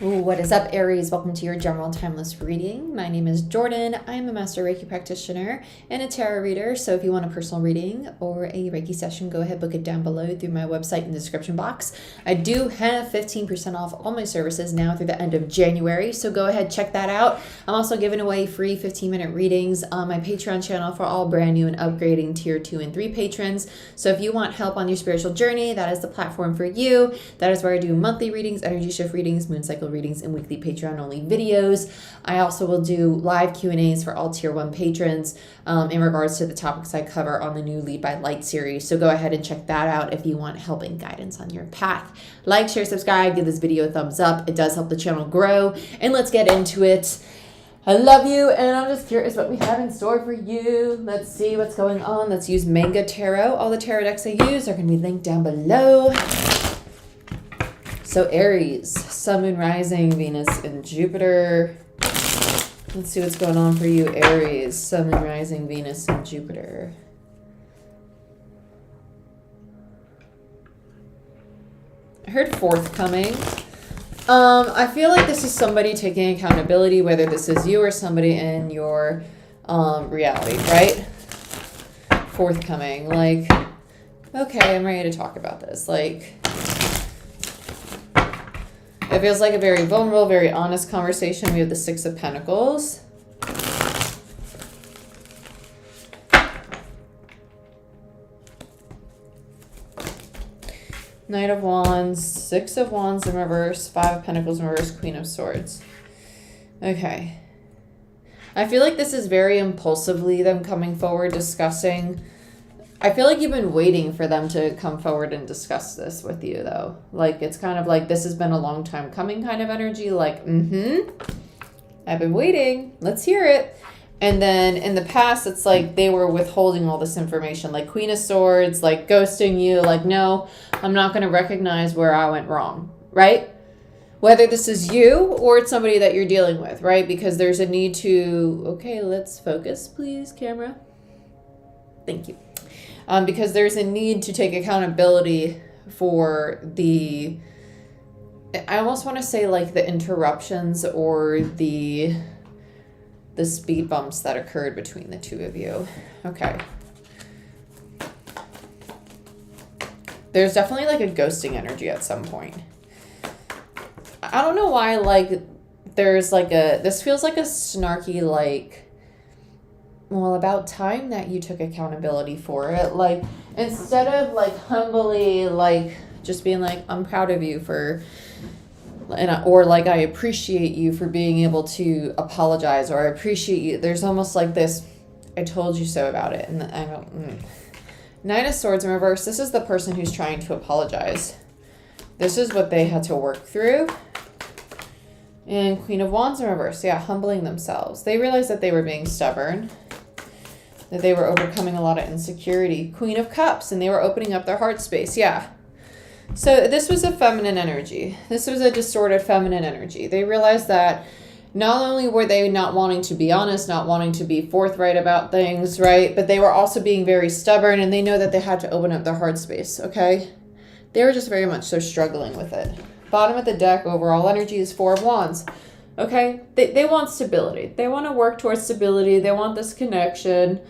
Ooh, what is up, Aries? Welcome to your general timeless reading. My name is Jordyn. I am a master Reiki practitioner and a tarot reader. So if you want a personal reading or a Reiki session, go ahead, book it down below through my website in the description box. I do have 15% off all my services now through the end of January. So go ahead, check that out. I'm also giving away free 15-minute readings on my Patreon channel for all brand new and upgrading tier 2 and 3 patrons. So if you want help on your spiritual journey, that is the platform for you. That is where I do monthly readings, energy shift readings, moon cycle readings, and weekly Patreon only videos. I also will do live Q&As for all tier 1 patrons in regards to the topics I cover on the new Lead by Light series. So go ahead and check that out if you want help and guidance on your path. Like, share, subscribe, give this video a thumbs up. It does help the channel grow. And let's get into it. I love you, and I'm just curious what we have in store for you. Let's see what's going on. Let's use Manga Tarot. All the tarot decks I use are going to be linked down below. So Aries, Sun, Moon, Rising, Venus, and Jupiter. Let's see what's going on for you, Aries, Sun, Moon, Rising, Venus, and Jupiter. I heard forthcoming. I feel like this is somebody taking accountability, whether this is you or somebody in your reality, right? Forthcoming, like, okay, I'm ready to talk about this. Like, it feels like a very vulnerable, very honest conversation. We have the Six of Pentacles. Knight of Wands, Six of Wands in reverse, Five of Pentacles in reverse, Queen of Swords. Okay. I feel like this is very impulsively them coming forward, discussing. I feel like you've been waiting for them to come forward and discuss this with you, though. Like, it's kind of like this has been a long time coming kind of energy. Like, I've been waiting. Let's hear it. And then in the past, it's like they were withholding all this information. Like Queen of Swords, like ghosting you. Like, no, I'm not going to recognize where I went wrong, right? Whether this is you or it's somebody that you're dealing with, right? Because there's a need to, okay, let's focus, please, camera. Thank you. Because there's a need to take accountability for the, I almost want to say like the interruptions or the speed bumps that occurred between the two of you. Okay. There's definitely like a ghosting energy at some point. I don't know why, like, there's like a, this feels like a snarky, like, well, about time that you took accountability for it. Like, instead of like humbly, like just being like, I'm proud of you for, or like, I appreciate you for being able to apologize, or I appreciate you. There's almost like this, I told you so about it. And I don't, Knight of Swords in reverse. This is the person who's trying to apologize. This is what they had to work through. And Queen of Wands in reverse. Yeah, humbling themselves. They realized that they were being stubborn, that they were overcoming a lot of insecurity. Queen of Cups, and they were opening up their heart space. Yeah. So this was a feminine energy. This was a distorted feminine energy. They realized that not only were they not wanting to be honest, not wanting to be forthright about things, right? But they were also being very stubborn, and they know that they had to open up their heart space, okay? They were just very much so struggling with it. Bottom of the deck, overall energy is Four of Wands. Okay, they want stability. They want to work towards stability. They want this connection.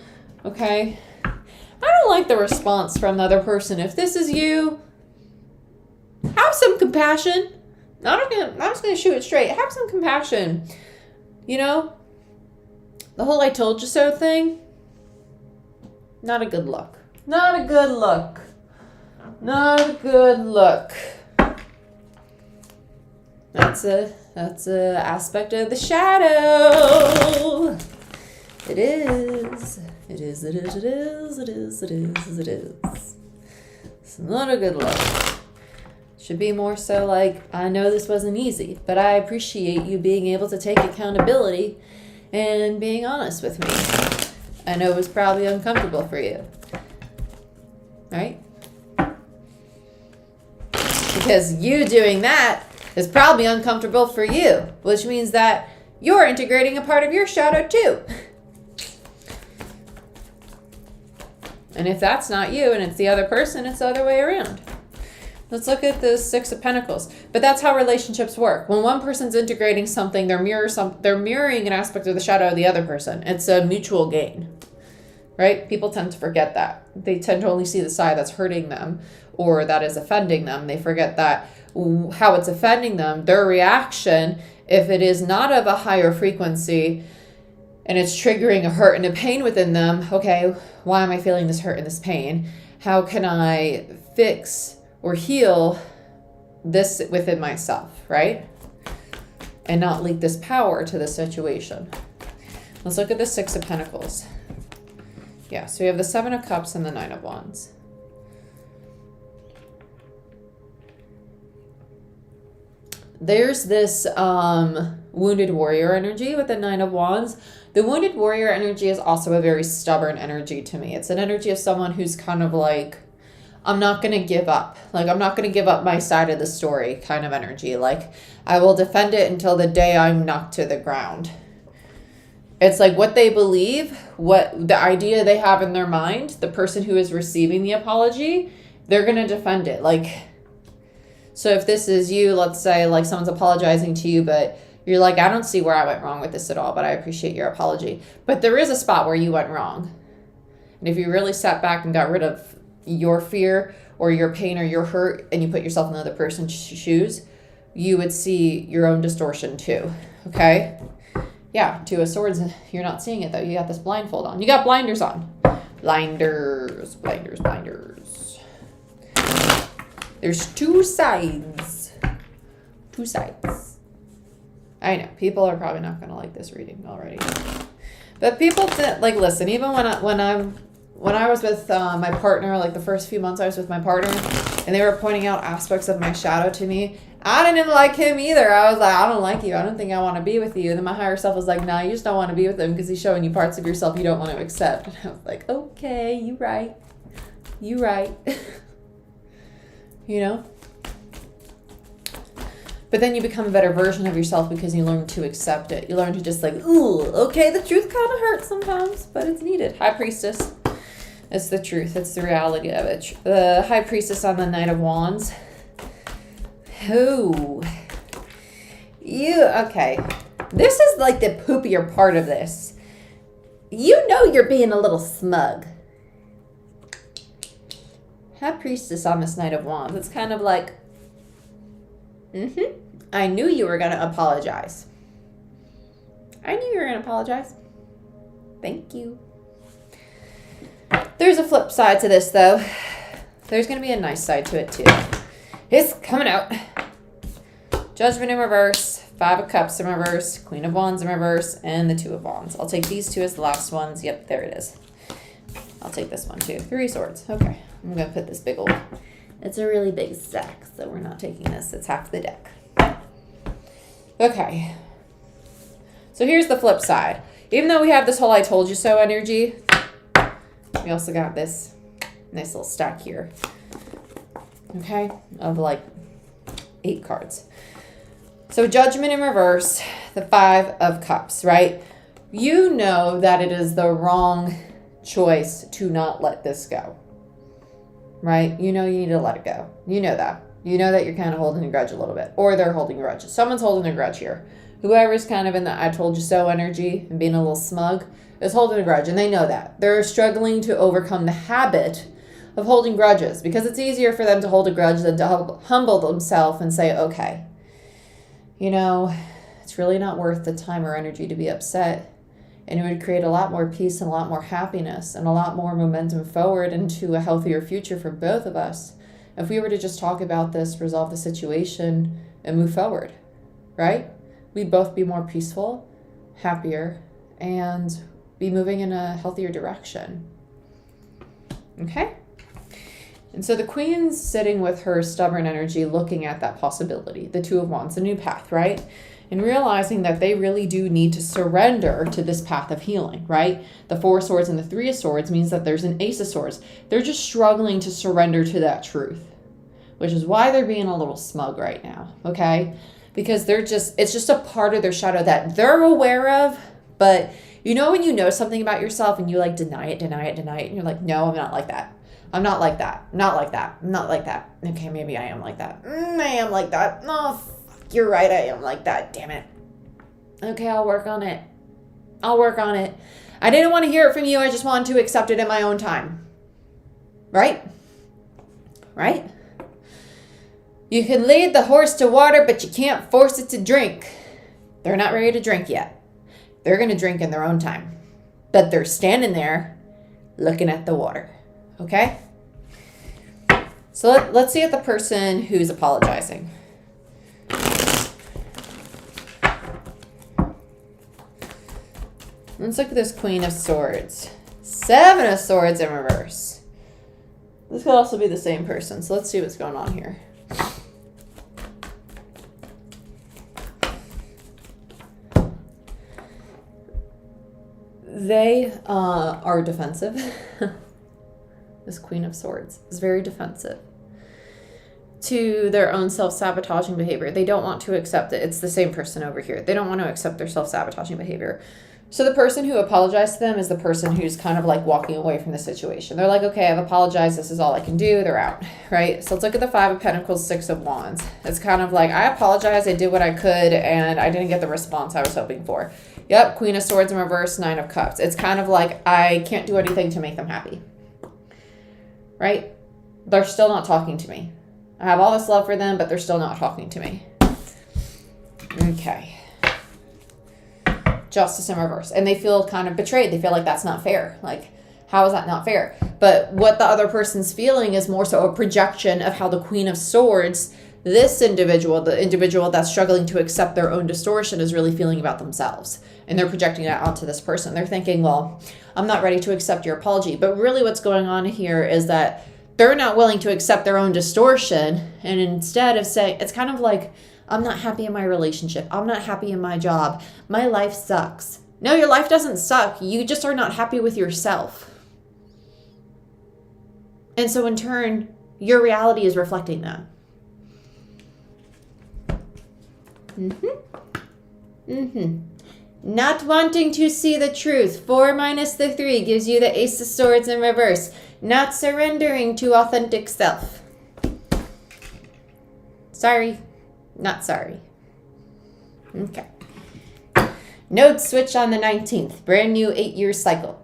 Okay, I don't like the response from the other person. If this is you, have some I'm just gonna shoot it straight. Have some compassion. You know, the whole "I told you so" thing. Not a good look. Not a good look. Not a good look. That's a aspect of the shadow. It is. It is. It is. It is. It is. It is. It is. It's not a good look. Should be more so like, I know this wasn't easy, but I appreciate you being able to take accountability and being honest with me. I know it was probably uncomfortable for you. Right? Because you doing that is probably uncomfortable for you, which means that you're integrating a part of your shadow too. And if that's not you and it's the other person, it's the other way around. Let's look at the Six of Pentacles. But that's how relationships work. When one person's integrating something, they're mirroring an aspect of the shadow of the other person. It's a mutual gain, right? People tend to forget that. They tend to only see the side that's hurting them or that is offending them. They forget that how it's offending them, their reaction, if it is not of a higher frequency and it's triggering a hurt and a pain within them, okay, why am I feeling this hurt and this pain? How can I fix or heal this within myself, right? And not leak this power to the situation. Let's look at the Six of Pentacles. Yeah, so we have the Seven of Cups and the Nine of Wands. There's this wounded warrior energy with the Nine of Wands. The wounded warrior energy is also a very stubborn energy to me. It's an energy of someone who's kind of like, I'm not going to give up. Like, I'm not going to give up my side of the story kind of energy. Like, I will defend it until the day I'm knocked to the ground. It's like what they believe, what the idea they have in their mind, the person who is receiving the apology, they're going to defend it. Like, so if this is you, let's say like someone's apologizing to you, but you're like, I don't see where I went wrong with this at all, but I appreciate your apology. But there is a spot where you went wrong. And if you really sat back and got rid of your fear or your pain or your hurt and you put yourself in the other person's shoes, you would see your own distortion too. Okay? Yeah, Two of Swords, you're not seeing it though. You got this blindfold on. You got blinders on. Blinders, blinders, blinders. There's two sides. Two sides. I know, people are probably not going to like this reading already. But people, like, listen, even when I was with my partner, like the first few months I was with my partner, and they were pointing out aspects of my shadow to me, I didn't like him either. I was like, I don't like you. I don't think I want to be with you. And then my higher self was like, nah, you just don't want to be with him because he's showing you parts of yourself you don't want to accept. And I was like, okay, you right. You right. You know? But then you become a better version of yourself because you learn to accept it. You learn to just like, ooh, okay, the truth kind of hurts sometimes, but it's needed. High Priestess. It's the truth. It's the reality of it. The High Priestess on the Knight of Wands. Ooh. Okay. This is like the poopier part of this. You know you're being a little smug. High Priestess on this Knight of Wands. It's kind of like, I knew you were going to apologize. I knew you were going to apologize. Thank you. There's a flip side to this, though. There's going to be a nice side to it, too. It's coming out. Judgment in reverse. Five of Cups in reverse. Queen of Wands in reverse. And the Two of Wands. I'll take these two as the last ones. Yep, there it is. I'll take this one, too. Three Swords. Okay. I'm going to put this big old... It's a really big stack, so we're not taking this. It's half the deck. Okay. So here's the flip side. Even though we have this whole I told you so energy, we also got this nice little stack here. Okay? Of like 8 cards. So Judgment in reverse, the Five of Cups, right? You know that it is the wrong choice to not let this go. Right? You know you need to let it go. You know that. You know that you're kind of holding a grudge a little bit. Or they're holding a grudge. Someone's holding a grudge here. Whoever's kind of in the I told you so energy and being a little smug is holding a grudge. And they know that. They're struggling to overcome the habit of holding grudges. Because it's easier for them to hold a grudge than to humble themselves and say, okay, you know, it's really not worth the time or energy to be upset. And it would create a lot more peace and a lot more happiness and a lot more momentum forward into a healthier future for both of us if we were to just talk about this, resolve the situation, and move forward, right? We'd both be more peaceful, happier, and be moving in a healthier direction. Okay? And so the Queen's sitting with her stubborn energy looking at that possibility, the Two of Wands, a new path, right? And realizing that they really do need to surrender to this path of healing, right? The Four of Swords and the Three of Swords means that there's an Ace of Swords. They're just struggling to surrender to that truth, which is why they're being a little smug right now, okay? Because it's just a part of their shadow that they're aware of, but you know when you know something about yourself and you like deny it, and you're like, no, I'm not like that. I'm not like that. Not like that. Not like that. Okay, maybe I am like that. I am like that. Oh, fuck, you're right. I am like that. Damn it. Okay, I'll work on it. I'll work on it. I didn't want to hear it from you. I just wanted to accept it in my own time. Right? Right? You can lead the horse to water, but you can't force it to drink. They're not ready to drink yet. They're going to drink in their own time. But they're standing there looking at the water. Okay? So let's see at the person who's apologizing. Let's look at this Queen of Swords. 7 of Swords in reverse. This could also be the same person. So let's see what's going on here. They are defensive. This Queen of Swords is very defensive to their own self-sabotaging behavior. They don't want to accept it. It's the same person over here. They don't want to accept their self-sabotaging behavior. So the person who apologized to them is the person who's kind of like walking away from the situation. They're like, okay, I've apologized. This is all I can do. They're out, right? So let's look at the 5 of Pentacles, 6 of Wands. It's kind of like, I apologize. I did what I could, and I didn't get the response I was hoping for. Yep, Queen of Swords in reverse, 9 of Cups. It's kind of like, I can't do anything to make them happy, right? They're still not talking to me. I have all this love for them, but they're still not talking to me. Okay. Justice in reverse. And they feel kind of betrayed. They feel like that's not fair. Like, how is that not fair? But what the other person's feeling is more so a projection of how the Queen of Swords, this individual, the individual that's struggling to accept their own distortion, is really feeling about themselves. And they're projecting it onto this person. They're thinking, well, I'm not ready to accept your apology. But really what's going on here is that they're not willing to accept their own distortion. And instead of saying, it's kind of like, I'm not happy in my relationship. I'm not happy in my job. My life sucks. No, your life doesn't suck. You just are not happy with yourself. And so in turn, your reality is reflecting that. Not wanting to see the truth. 4 minus the 3 gives you the Ace of Swords in reverse. Not surrendering to authentic self. Sorry. Not sorry. Okay. Node switch on the 19th. Brand new 8-year cycle.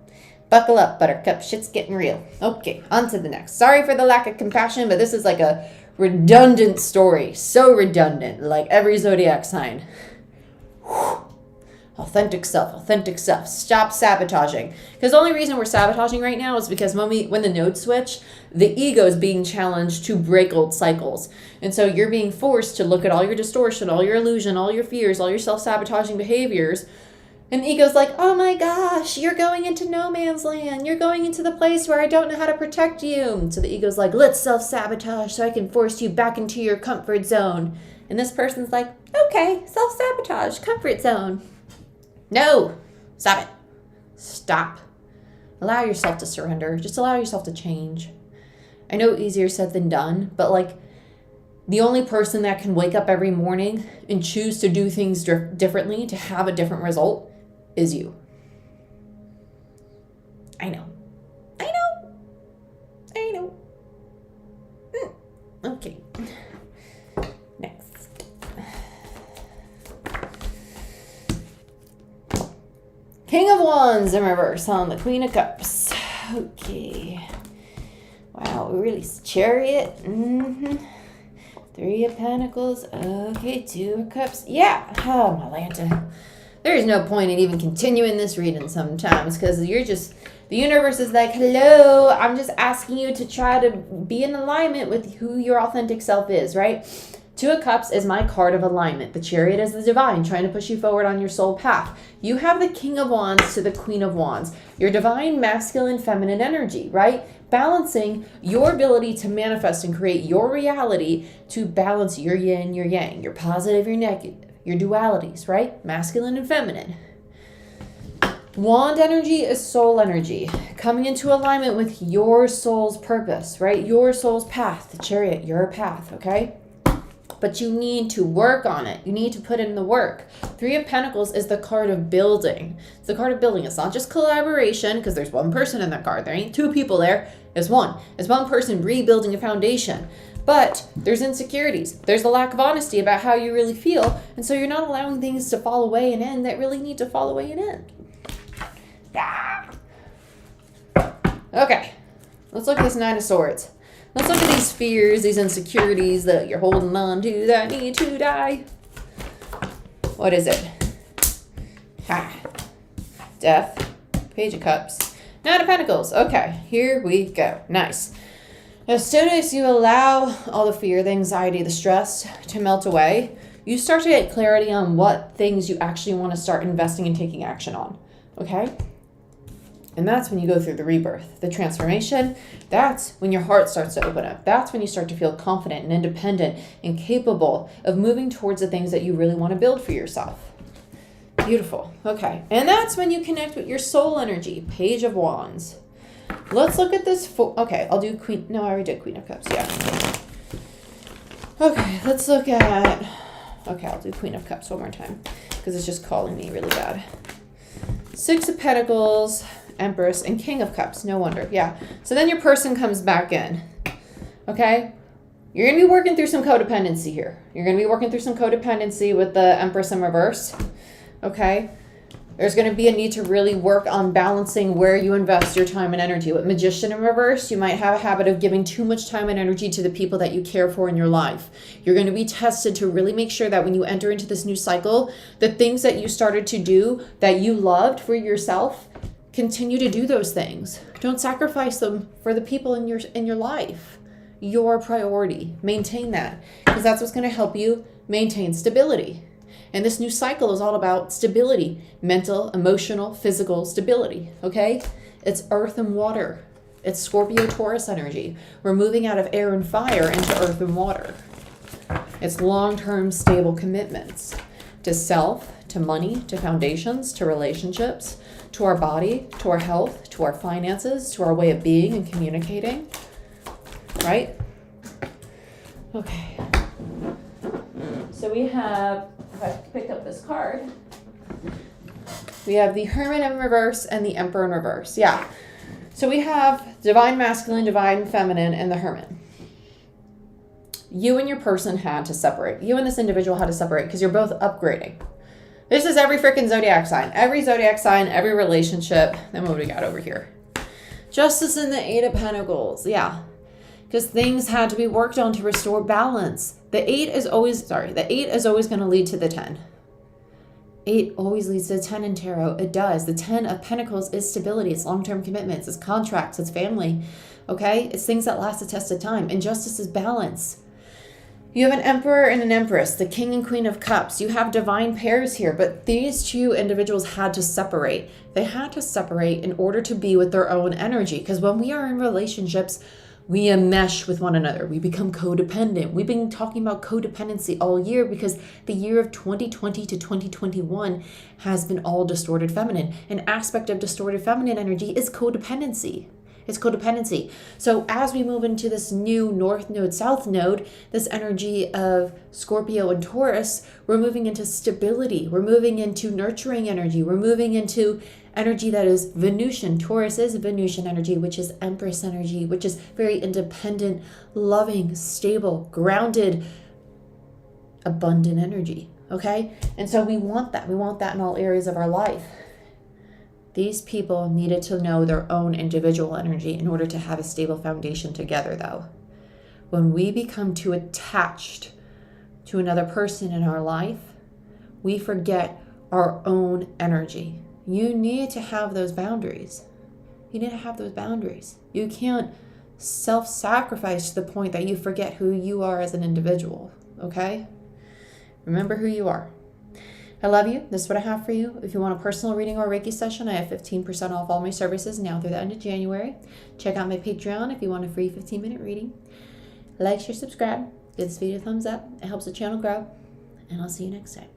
Buckle up, Buttercup. Shit's getting real. Okay, on to the next. Sorry for the lack of compassion, but this is like a redundant story. So redundant. Like every zodiac sign. Whew. Authentic self, authentic self. Stop sabotaging. Because the only reason we're sabotaging right now is because when the node switch, the ego is being challenged to break old cycles. And so you're being forced to look at all your distortion, all your illusion, all your fears, all your self-sabotaging behaviors. And the ego's like, oh my gosh, you're going into no man's land. You're going into the place where I don't know how to protect you. And so the ego's like, let's self-sabotage so I can force you back into your comfort zone. And this person's like, okay, self-sabotage, comfort zone. No, stop it. Stop. Allow yourself to surrender. Just allow yourself to change. I know easier said than done, but like the only person that can wake up every morning and choose to do things differently to have a different result is you. I know. Okay. Next. King of Wands in reverse on the Queen of Cups. Okay. Wow, we released Chariot. 3 of Pentacles. Okay, 2 of Cups. Yeah. Oh, Malanta. There is no point in even continuing this reading sometimes because you're just, the universe is like, hello, I'm just asking you to try to be in alignment with who your authentic self is, right? 2 of Cups is my card of alignment. The Chariot is the divine, trying to push you forward on your soul path. You have the King of Wands to the Queen of Wands. Your divine, masculine, feminine energy, right? Balancing your ability to manifest and create your reality to balance your yin, your yang, your positive, your negative, your dualities, right? Masculine and feminine. Wand energy is soul energy, coming into alignment with your soul's purpose, right? Your soul's path. The Chariot, your path, okay? but you need to work on it. You need to put in the work. Three of Pentacles is the card of building. It's the card of building. It's not just collaboration, because there's one person in that card. There ain't two people there. It's one. It's one person rebuilding a foundation. But there's insecurities. There's a lack of honesty about how you really feel. And so you're not allowing things to fall away and end that really need to fall away and end. Ah. Okay. Let's look at this Nine of Swords. Let's look at these fears, these insecurities that you're holding on to that need to die. What is it? Death. Page of Cups. Nine of Pentacles. Okay, here we go. Nice. As soon as you allow all the fear, the anxiety, the stress to melt away, you start to get clarity on what things you actually want to start investing and taking action on. Okay? And that's when you go through the rebirth, the transformation. That's when your heart starts to open up. That's when you start to feel confident and independent and capable of moving towards the things that you really want to build for yourself. Beautiful. Okay. And that's when you connect with your soul energy. Page of Wands. Let's look at this. Okay, I'll do Queen. No, I already did Queen of Cups. Yeah. Okay, let's look at. Okay, I'll do Queen of Cups one more time because it's just calling me really bad. Six of Pentacles, Empress, and King of Cups. No wonder. Yeah. So then your person comes back in. Okay. You're going to be working through some codependency here. You're going to be working through some codependency with the Empress in reverse. Okay. There's going to be a need to really work on balancing where you invest your time and energy. With Magician in reverse, you might have a habit of giving too much time and energy to the people that you care for in your life. You're going to be tested to really make sure that when you enter into this new cycle, the things that you started to do that you loved for yourself, continue to do those things. Don't sacrifice them for the people in your life. Your priority. Maintain that, because that's what's going to help you maintain stability. And this new cycle is all about stability, mental, emotional, physical stability, okay? It's earth and water. It's Scorpio Taurus energy. We're moving out of air and fire into earth and water. It's long-term stable commitments to self, to money, to foundations, to relationships, to our body, to our health, to our finances, to our way of being and communicating, right? Okay. So we have, if I pick up this card, we have the Hermit in reverse and the Emperor in reverse. Yeah. So we have Divine Masculine, Divine Feminine, and the Hermit. You and your person had to separate. You and this individual had to separate because you're both upgrading. This is every freaking zodiac sign. Every zodiac sign, every relationship. Then what do we got over here? Justice in the Eight of Pentacles. Yeah. Because things had to be worked on to restore balance. The 8 is always going to lead to the 10. 8 always leads to 10 in tarot. It does. The 10 of Pentacles is stability. It's long-term commitments. It's contracts. It's family. Okay? It's things that last the test of time. And justice is balance. You have an Emperor and an Empress, the King and Queen of Cups. You have divine pairs here, but these two individuals had to separate. They had to separate in order to be with their own energy. Because when we are in relationships, we enmesh with one another. We become codependent. We've been talking about codependency all year because the year of 2020 to 2021 has been all distorted feminine. An aspect of distorted feminine energy is codependency. It's codependency. So as we move into this new North Node, South Node, this energy of Scorpio and Taurus, we're moving into stability. We're moving into nurturing energy. We're moving into energy that is Venusian. Taurus is Venusian energy, which is Empress energy, which is very independent, loving, stable, grounded, abundant energy. Okay? And so we want that. We want that in all areas of our life. These people needed to know their own individual energy in order to have a stable foundation together, though. When we become too attached to another person in our life, we forget our own energy. You need to have those boundaries. You need to have those boundaries. You can't self-sacrifice to the point that you forget who you are as an individual, okay? Remember who you are. I love you. This is what I have for you. If you want a personal reading or Reiki session, I have 15% off all my services now through the end of January. Check out my Patreon if you want a free 15-minute reading. Like, share, subscribe. Give this video a thumbs up. It helps the channel grow. And I'll see you next time.